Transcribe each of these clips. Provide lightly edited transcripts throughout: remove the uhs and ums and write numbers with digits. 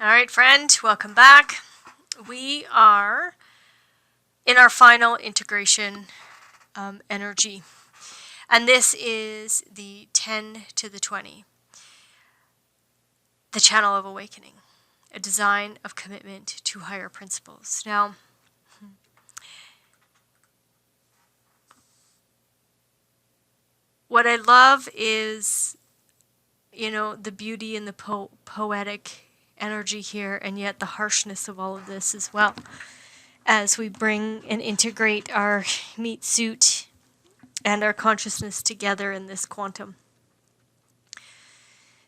All right, friend, welcome back. We are in our final integration energy, and this is the 10 to the 20, the channel of awakening, a design of commitment to higher principles. Now, what I love is, the beauty and the poetic energy here, and yet the harshness of all of this as well, as we bring and integrate our meat suit and our consciousness together in this quantum.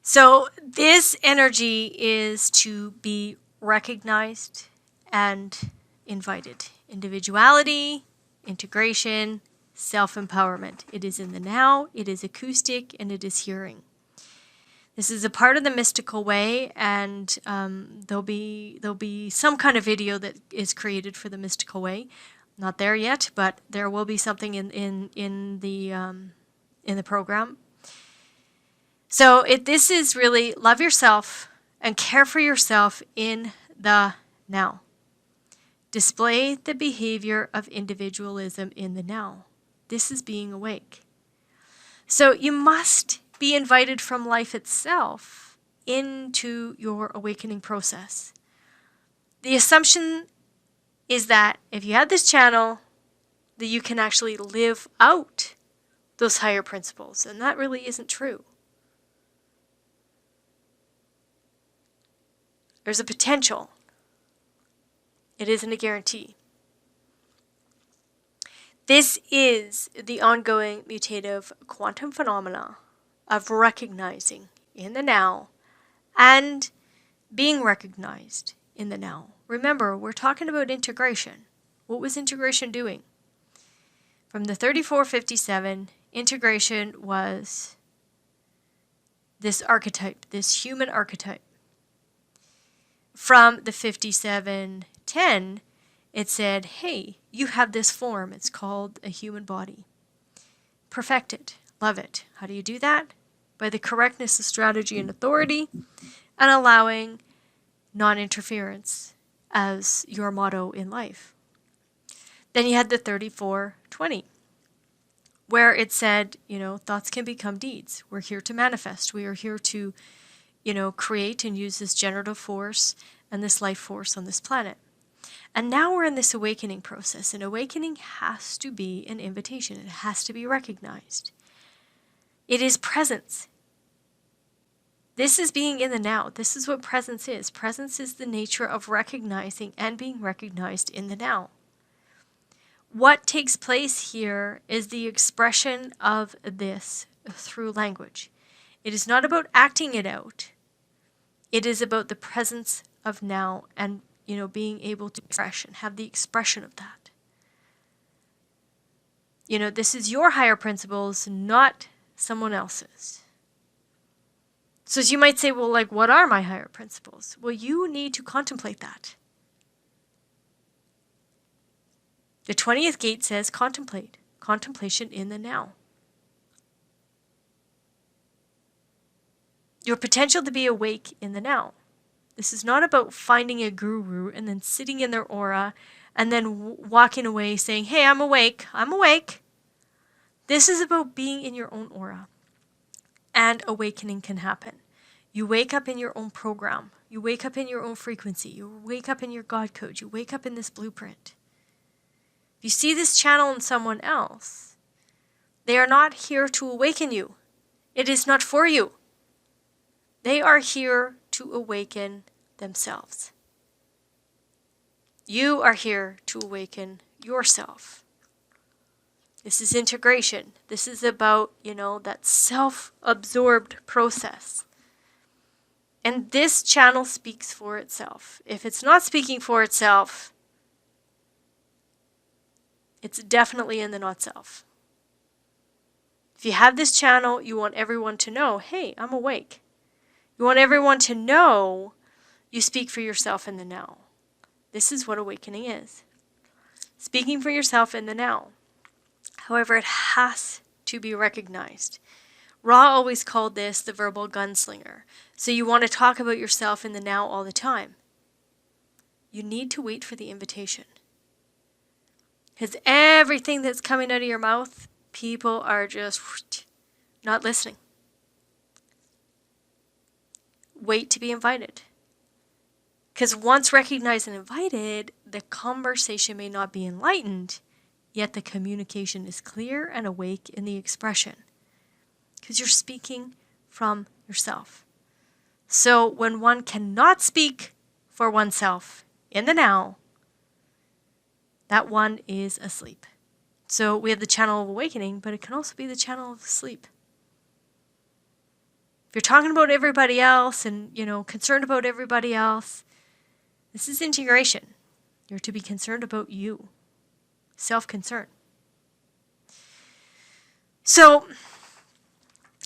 So this energy is to be recognized and invited. Individuality, integration, self-empowerment. It is in the now, it is acoustic, and it is hearing. This is a part of the mystical way, and there'll be some kind of video that is created for the mystical way. Not there yet, but there will be something in the program. So this is really love yourself and care for yourself in the now. Display the behavior of individualism in the now. This is being awake. So you must be invited from life itself into your awakening process. The assumption is that if you have this channel, that you can actually live out those higher principles, and that really isn't true. There's a potential. It isn't a guarantee. This is the ongoing mutative quantum phenomena of recognizing in the now and being recognized in the now. Remember, we're talking about integration. What was integration doing? From the 3457, integration was this archetype, this human archetype. From the 5710, it said, hey, you have this form. It's called a human body. Perfect it. Love it. How do you do that? By the correctness of strategy and authority, and allowing non-interference as your motto in life. Then you had the 3420, where it said, thoughts can become deeds. We're here to manifest. We are here to, create and use this generative force and this life force on this planet. And now we're in this awakening process, and awakening has to be an invitation. It has to be recognized. It is presence. This is being in the now. This is what presence is. Presence is the nature of recognizing and being recognized in the now. What takes place here is the expression of this through language. It is not about acting it out. It is about the presence of now and, being able to express and have the expression of that. This is your higher principles, not someone else's. So as you might say, well, what are my higher principles? Well, you need to contemplate that. The 20th gate says contemplate. Contemplation in the now. Your potential to be awake in the now. This is not about finding a guru and then sitting in their aura and then walking away saying, hey, I'm awake. I'm awake. This is about being in your own aura. And awakening can happen. You wake up in your own program. You wake up in your own frequency. You wake up in your God code. You wake up in this blueprint. If you see this channel in someone else, they are not here to awaken you. It is not for you. They are here to awaken themselves. You are here to awaken yourself. This is integration. This is about, that self-absorbed process. And this channel speaks for itself. If it's not speaking for itself, it's definitely in the not self. If you have this channel, you want everyone to know, hey, I'm awake. You want everyone to know you speak for yourself in the now. This is what awakening is. Speaking for yourself in the now. However, it has to be recognized. Ra always called this the verbal gunslinger. So you want to talk about yourself in the now all the time. You need to wait for the invitation. Because everything that's coming out of your mouth, people are just not listening. Wait to be invited. Because once recognized and invited, the conversation may not be enlightened, yet the communication is clear and awake in the expression. Because you're speaking from yourself. So when one cannot speak for oneself in the now, that one is asleep. So we have the channel of awakening, but it can also be the channel of sleep. If you're talking about everybody else and, concerned about everybody else, this is integration. You're to be concerned about you. Self-concern. So,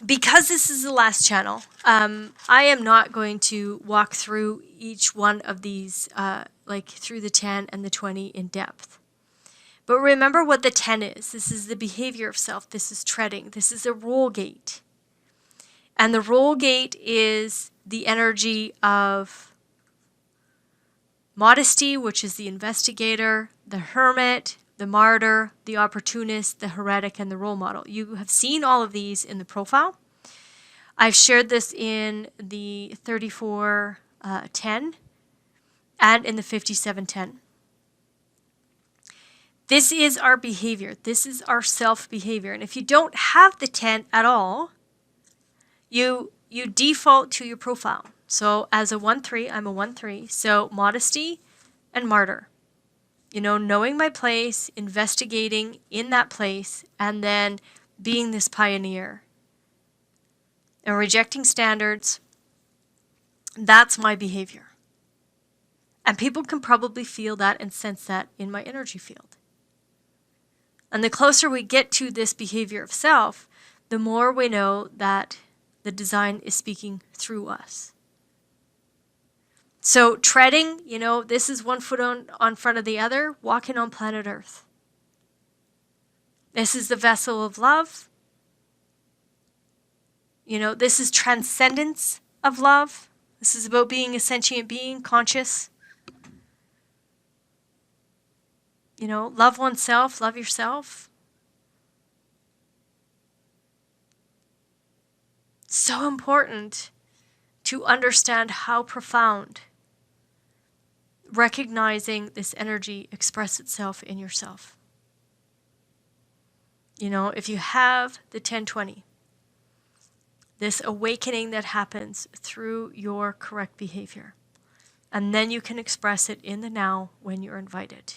because this is the last channel, I am not going to walk through each one of these, through the 10 and the 20 in depth. But remember what the 10 is. This is the behavior of self. This is treading. This is the roll gate. And the roll gate is the energy of modesty, which is the investigator, the hermit, the martyr, the opportunist, the heretic, and the role model. You have seen all of these in the profile. I've shared this in the 3410 and in the 5710. This is our behavior. This is our self-behavior. And if you don't have the 10 at all, you default to your profile. So as a 1-3, I'm a 1-3. So modesty and martyr. Knowing my place, investigating in that place, and then being this pioneer. And rejecting standards. That's my behavior. And people can probably feel that and sense that in my energy field. And the closer we get to this behavior of self, the more we know that the design is speaking through us. So treading, this is one foot on front of the other, walking on planet Earth. This is the vessel of love. This is transcendence of love. This is about being a sentient being, conscious. Love oneself, love yourself. So important to understand how profound recognizing this energy express itself in yourself. If you have the 10-20, this awakening that happens through your correct behavior, and then you can express it in the now when you're invited.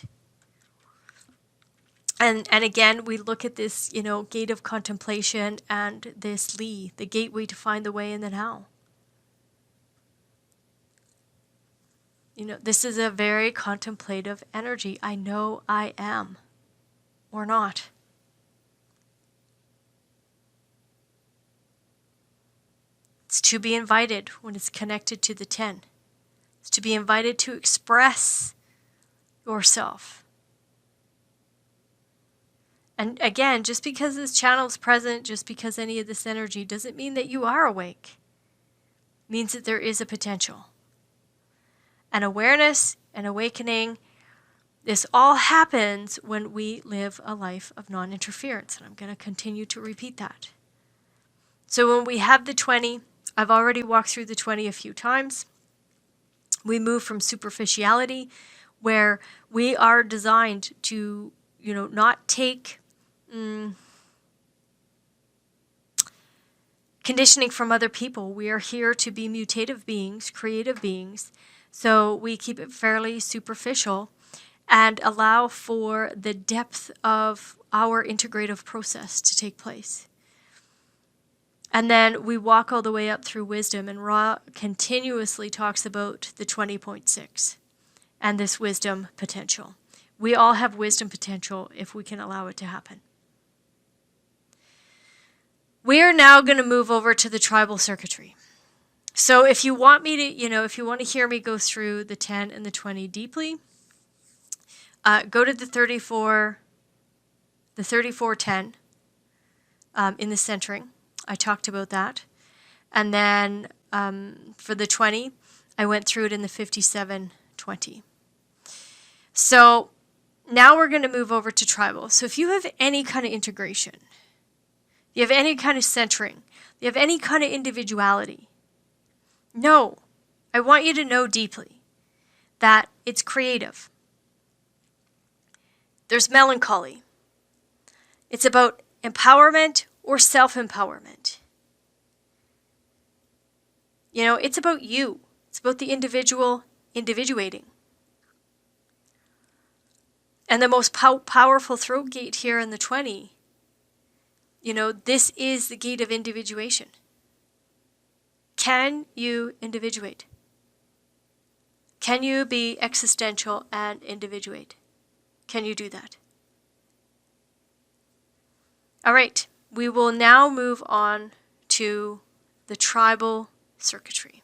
And again, we look at this, gate of contemplation and this Li, the gateway to find the way in the now. This is a very contemplative energy. I know I am, or not. It's to be invited when it's connected to the 10. It's to be invited to express yourself. And again, just because this channel is present, just because any of this energy doesn't mean that you are awake. It means that there is a potential. And awareness and awakening, this all happens when we live a life of non-interference. And I'm going to continue to repeat that. So when we have the 20, I've already walked through the 20 a few times. We move from superficiality, where we are designed to, not take conditioning from other people. We are here to be mutative beings, creative beings. So we keep it fairly superficial and allow for the depth of our integrative process to take place. And then we walk all the way up through wisdom, and Ra continuously talks about the 20.6 and this wisdom potential. We all have wisdom potential if we can allow it to happen. We are now going to move over to the tribal circuitry. So if you want me to, if you want to hear me go through the 10 and the 20 deeply, go to the 3410 in the centering. I talked about that. And then for the 20, I went through it in the 57-20. So now we're going to move over to tribal. So if you have any kind of integration, you have any kind of centering, you have any kind of individuality, no, I want you to know deeply that it's creative. There's melancholy. It's about empowerment or self-empowerment. You know, it's about you. It's about the individual individuating. And the most powerful throat gate here in the 20, you know, this is the gate of individuation. Can you individuate? Can you be existential and individuate? Can you do that? All right, we will now move on to the tribal circuitry.